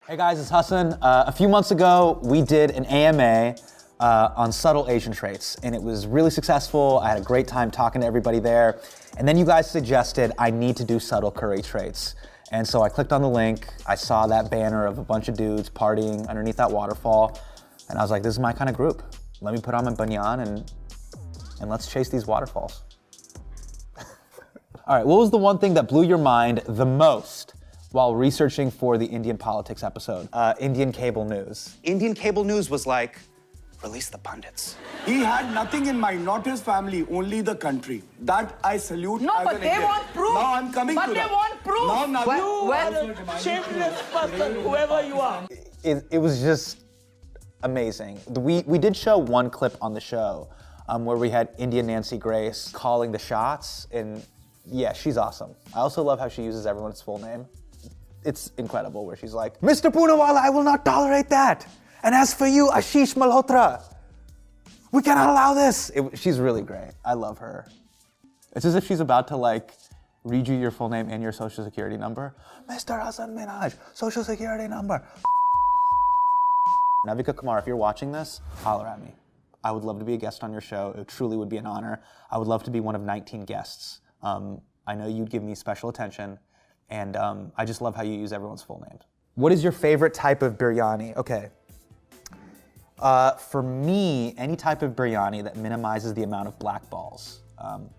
Hey guys, it's Hassan. A few months ago, we did an AMA on subtle Asian traits, and it was really successful. I had a great time talking to everybody there. And then you guys suggested I need to do subtle curry traits. And so I clicked on the link, I saw that banner of a bunch of dudes partying underneath that waterfall, and I was like, this is my kind of group. Let me put on my banyan and let's chase these waterfalls. All right, what was the one thing that blew your mind the most while researching for the Indian politics episode? Indian cable news. Indian cable news was like, release the pundits. He had nothing in mind, not his family, only the country. That I salute. No, but they want proof. Now I'm coming but to that. But they want proof. No, no, you are a shameless person, whoever you are. It was just amazing. We did show one clip on the show where we had Indian Nancy Grace calling the shots, and yeah, she's awesome. I also love how she uses everyone's full name. It's incredible where she's like, Mr. Poonawala, I will not tolerate that. And as for you, Ashish Malhotra, we cannot allow this. She's really great. I love her. It's as if she's about to like read you your full name and your social security number. Mr. Hassan Minhaj, social security number. Navika Kumar, if you're watching this, holler at me. I would love to be a guest on your show. It truly would be an honor. I would love to be one of 19 guests. I know you'd give me special attention, and I just love how you use everyone's full names. What is your favorite type of biryani? Okay. For me, any type of biryani that minimizes the amount of black balls.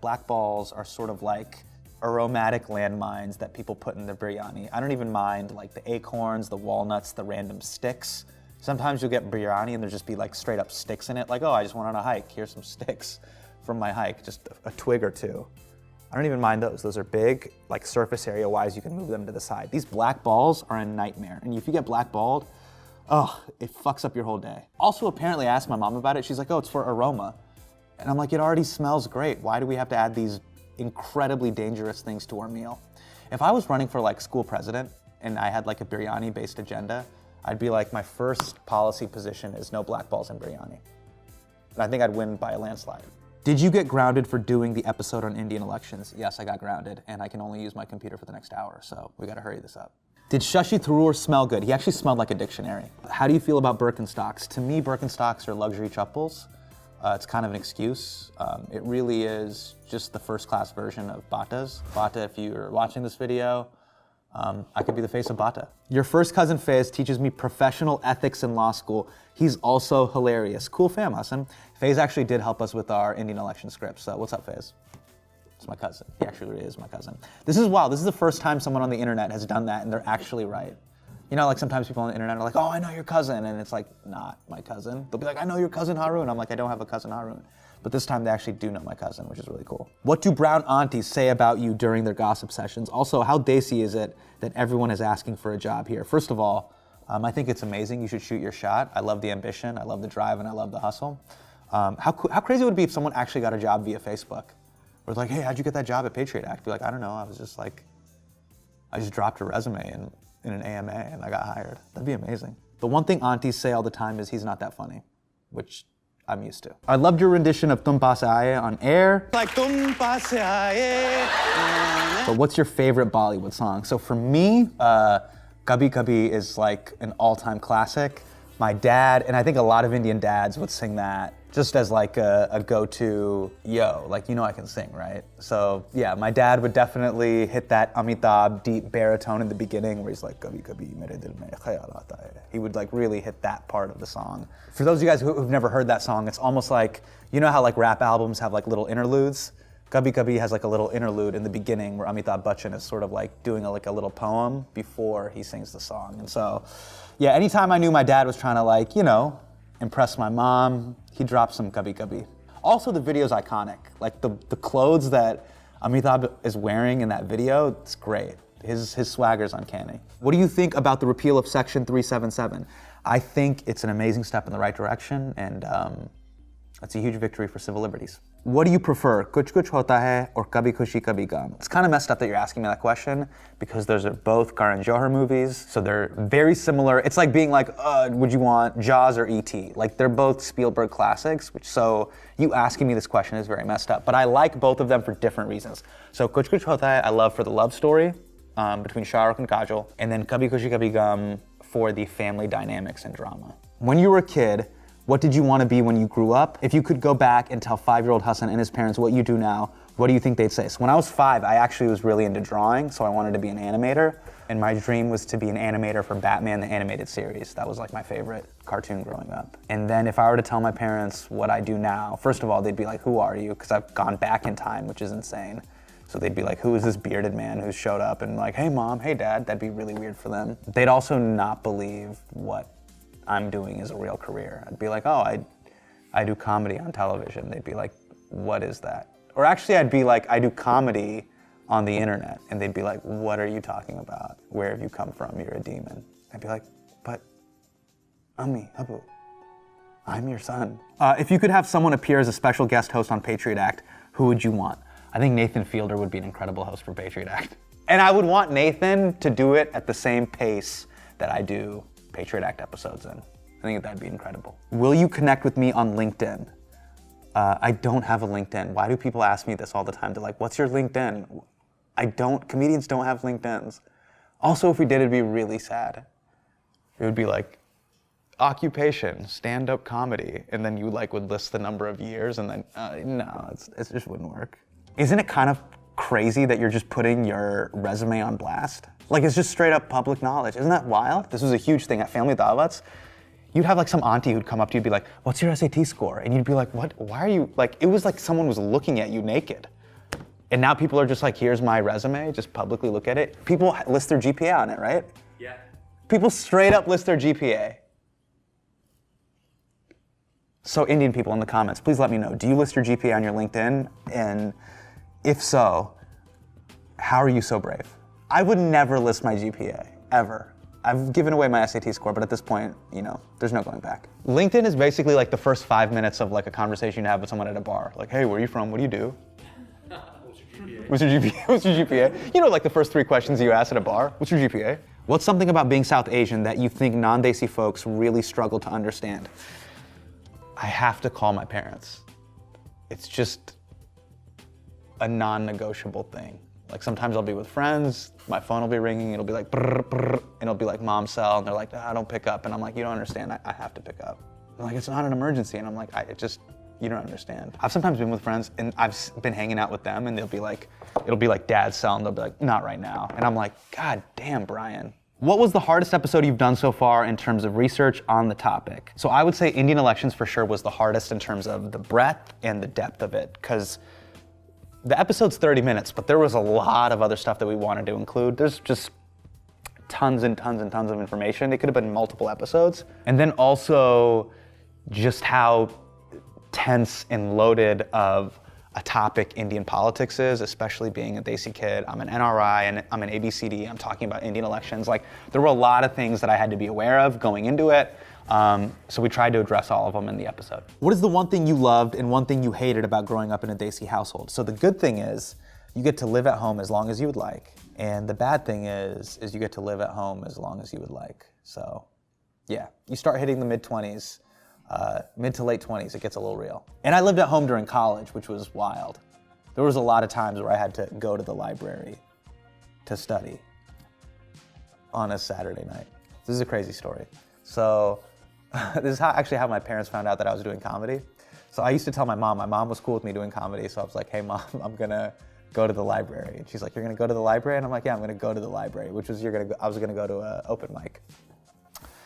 Black balls are sort of like aromatic landmines that people put in their biryani. I don't even mind like the acorns, the walnuts, the random sticks. Sometimes you'll get biryani and there'll just be like straight up sticks in it. Like, oh, I just went on a hike. Here's some sticks from my hike, just a twig or two. I don't even mind those. Those are big, like surface area wise, you can move them to the side. These black balls are a nightmare. And if you get blackballed, oh, it fucks up your whole day. Also, apparently I asked my mom about it. She's like, oh, it's for aroma. And I'm like, it already smells great. Why do we have to add these incredibly dangerous things to our meal? If I was running for like school president and I had like a biryani based agenda, I'd be like, my first policy position is no black balls in biryani. And I think I'd win by a landslide. Did you get grounded for doing the episode on Indian elections? Yes, I got grounded, and I can only use my computer for the next hour, so we gotta hurry this up. Did Shashi Tharoor smell good? He actually smelled like a dictionary. How do you feel about Birkenstocks? To me, Birkenstocks are luxury chappals. It's kind of an excuse. It really is just the first-class version of Batas. Bata, if you're watching this video, I could be the face of Bata. Your first cousin Faiz teaches me professional ethics in law school. He's also hilarious. Cool fam, Hassan. Faiz actually did help us with our Indian election script, so what's up, Faiz? It's my cousin. He actually really is my cousin. This is wild. This is the first time someone on the internet has done that and they're actually right. You know, like sometimes people on the internet are like, oh, I know your cousin, and it's like, not my cousin. They'll be like, I know your cousin Harun. I'm like, I don't have a cousin Harun. But this time they actually do know my cousin, which is really cool. What do brown aunties say about you during their gossip sessions? Also, how desi is it that everyone is asking for a job here? First of all, I think it's amazing. You should shoot your shot. I love the ambition, I love the drive, and I love the hustle. How crazy would it be if someone actually got a job via Facebook? Or like, hey, how'd you get that job at Patriot Act? Be like, I don't know, I just dropped a resume in an AMA and I got hired. That'd be amazing. The one thing aunties say all the time is he's not that funny, which I'm used to. I loved your rendition of Tum Paas Aaye on air. Like Tum Paas Aaye. But what's your favorite Bollywood song? So for me, Kabhi Kabhi is like an all-time classic. My dad, and I think a lot of Indian dads would sing that just as like a go-to, yo, like you know I can sing, right? So yeah, my dad would definitely hit that Amitabh deep baritone in the beginning where he's like, Kabhi Kabhi mere dil mein khayal aata hai. He would like really hit that part of the song. For those of you guys who've never heard that song, it's almost like, you know how like rap albums have like little interludes? Kabhi Kabhi has like a little interlude in the beginning where Amitabh Bachchan is sort of like doing like a little poem before he sings the song. And so, yeah, anytime I knew my dad was trying to like, you know, impress my mom, he dropped some Kabhi Kabhi. Also, the video's iconic. Like the clothes that Amitabh is wearing in that video, it's great. His swagger's uncanny. What do you think about the repeal of Section 377? I think it's an amazing step in the right direction, and it's a huge victory for civil liberties. What do you prefer, Kuch Kuch Hota Hai or Kabhi Khushi Kabhi Gum? It's kind of messed up that you're asking me that question because those are both Karan Johar movies, so they're very similar. It's like being like, would you want Jaws or E.T.? Like they're both Spielberg classics, so you asking me this question is very messed up. But I like both of them for different reasons. So Kuch Kuch Hota Hai I love for the love story between Shah Rukh and Kajol, and then Kabhi Khushi Kabhi Gum for the family dynamics and drama. When you were a kid, what did you want to be when you grew up? If you could go back and tell 5-year-old Hassan and his parents what you do now, what do you think they'd say? So when I was 5, I actually was really into drawing, so I wanted to be an animator. And my dream was to be an animator for Batman the Animated Series. That was like my favorite cartoon growing up. And then if I were to tell my parents what I do now, first of all, they'd be like, who are you? Because I've gone back in time, which is insane. So they'd be like, who is this bearded man who showed up? And like, hey mom, hey dad, that'd be really weird for them. They'd also not believe what I'm doing is a real career. I'd be like, oh, I do comedy on television. They'd be like, what is that? Or actually I'd be like, I do comedy on the internet. And they'd be like, what are you talking about? Where have you come from? You're a demon. I'd be like, but Ammi, Abu, I'm your son. If you could have someone appear as a special guest host on Patriot Act, who would you want? I think Nathan Fielder would be an incredible host for Patriot Act. And I would want Nathan to do it at the same pace that I do Patriot Act episodes in. I think that'd be incredible. Will you connect with me on LinkedIn? I don't have a LinkedIn. Why do people ask me this all the time? They're like, what's your LinkedIn? Comedians don't have LinkedIns. Also, if we did, it'd be really sad. It would be like, occupation, stand-up comedy, and then you like would list the number of years, and then, no, it just wouldn't work. Isn't it kind of crazy that you're just putting your resume on blast? Like, it's just straight up public knowledge. Isn't that wild? This was a huge thing at family da'wats. You'd have like some auntie who'd come up to you and be like, what's your SAT score? And you'd be like, what, why are you, like, it was like someone was looking at you naked. And now people are just like, here's my resume, just publicly look at it. People list their GPA on it, right? Yeah. People straight up list their GPA. So Indian people in the comments, please let me know, do you list your GPA on your LinkedIn? And if so, how are you so brave? I would never list my GPA, ever. I've given away my SAT score, but at this point, you know, there's no going back. LinkedIn is basically like the first 5 minutes of like a conversation you have with someone at a bar. Like, hey, where are you from? What do you do? What's your GPA? What's your GPA? You know, like the first 3 questions you ask at a bar. What's your GPA? What's something about being South Asian that you think non-Desi folks really struggle to understand? I have to call my parents. It's just a non-negotiable thing. Like sometimes I'll be with friends, my phone will be ringing, it'll be like brr, brr, and it'll be like mom cell, and they're like, I don't pick up, and I'm like, you don't understand, I have to pick up. They're like, it's not an emergency, and I'm like, you don't understand. I've sometimes been with friends and I've been hanging out with them and they'll be like, it'll be like dad's cell and they'll be like, not right now. And I'm like, God damn, Brian. What was the hardest episode you've done so far in terms of research on the topic? So I would say Indian elections for sure was the hardest in terms of the breadth and the depth of it, because the episode's 30 minutes, but there was a lot of other stuff that we wanted to include. There's just tons and tons and tons of information. It could have been multiple episodes. And then also just how tense and loaded of a topic Indian politics is, especially being a Desi kid. I'm an NRI and I'm an ABCD. I'm talking about Indian elections. Like, there were a lot of things that I had to be aware of going into it. So we tried to address all of them in the episode. What is the one thing you loved and one thing you hated about growing up in a Desi household? So the good thing is you get to live at home as long as you would like. And the bad thing is you get to live at home as long as you would like. So yeah, you start hitting the mid-20s, mid to late 20s, it gets a little real. And I lived at home during college, which was wild. There was a lot of times where I had to go to the library to study on a Saturday night. This is a crazy story. So this is actually how my parents found out that I was doing comedy. So I used to tell my mom was cool with me doing comedy, so I was like, hey mom, I'm gonna go to the library. And she's like, you're gonna go to the library? And I'm like, yeah, I'm gonna go to the library, which was I was gonna go to an open mic.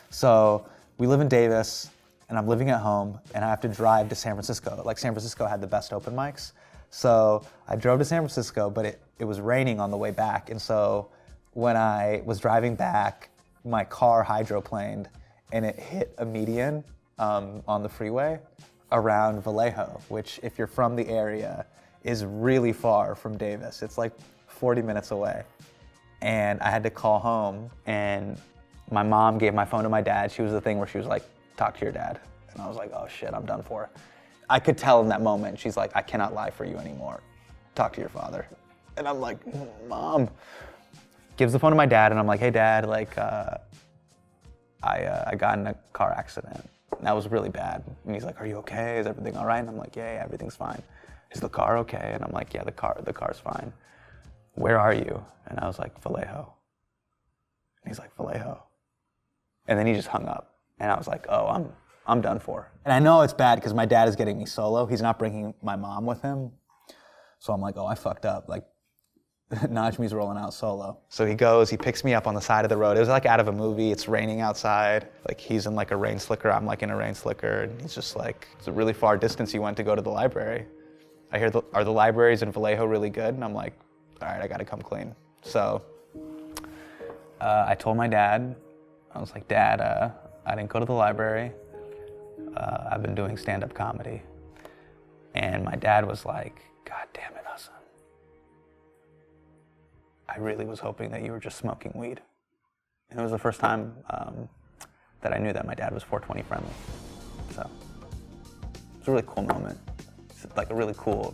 So we live in Davis, and I'm living at home, and I have to drive to San Francisco. Like, San Francisco had the best open mics. So I drove to San Francisco, but it was raining on the way back. And so when I was driving back, my car hydroplaned, and it hit a median on the freeway around Vallejo, which, if you're from the area, is really far from Davis. It's like 40 minutes away. And I had to call home, and my mom gave my phone to my dad. She was the thing where she was like, talk to your dad. And I was like, oh shit, I'm done for. I could tell in that moment, she's like, I cannot lie for you anymore. Talk to your father. And I'm like, mom. Gives the phone to my dad, and I'm like, hey dad, like, I got in a car accident. And that was really bad. And he's like, are you okay? Is everything all right? And I'm like, yeah, everything's fine. Is the car okay? And I'm like, yeah, the car's fine. Where are you? And I was like, Vallejo. And he's like, Vallejo. And then he just hung up. And I was like, oh, I'm done for. And I know it's bad because my dad is getting me solo. He's not bringing my mom with him. So I'm like, oh, I fucked up. Like, Najmi's rolling out solo. So he goes, he picks me up on the side of the road. It was like out of a movie. It's raining outside. Like he's in like a rain slicker. I'm like in a rain slicker. And he's just like, it's a really far distance he went to go to the library. I hear, are the libraries in Vallejo really good? And I'm like, all right, I gotta come clean. So I told my dad, I was like, Dad, I didn't go to the library. I've been doing stand-up comedy. And my dad was like, God damn it, Hassan. I really was hoping that you were just smoking weed. And it was the first time that I knew that my dad was 420 friendly. So it's a really cool moment. It's like a really cool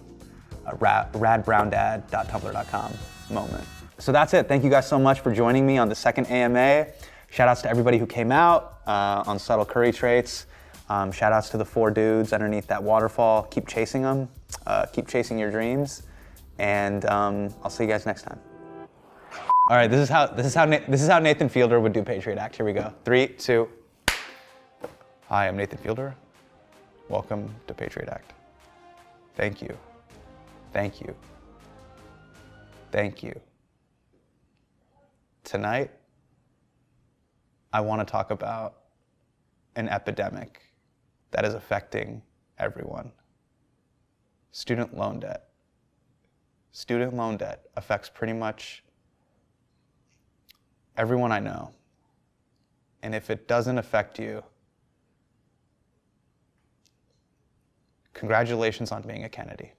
radbrowndad.tumblr.com moment. So that's it. Thank you guys so much for joining me on the second AMA. Shout outs to everybody who came out on Subtle Curry Traits. Shout outs to the 4 dudes underneath that waterfall. Keep chasing them. Keep chasing your dreams. And I'll see you guys next time. All right, this is how Nathan Fielder would do Patriot Act. Here we go. 3, 2. Hi, I'm Nathan Fielder. Welcome to Patriot Act. Thank you. Thank you. Thank you. Tonight, I want to talk about an epidemic that is affecting everyone. Student loan debt. Student loan debt affects pretty much everyone I know. And if it doesn't affect you, congratulations on being a Kennedy.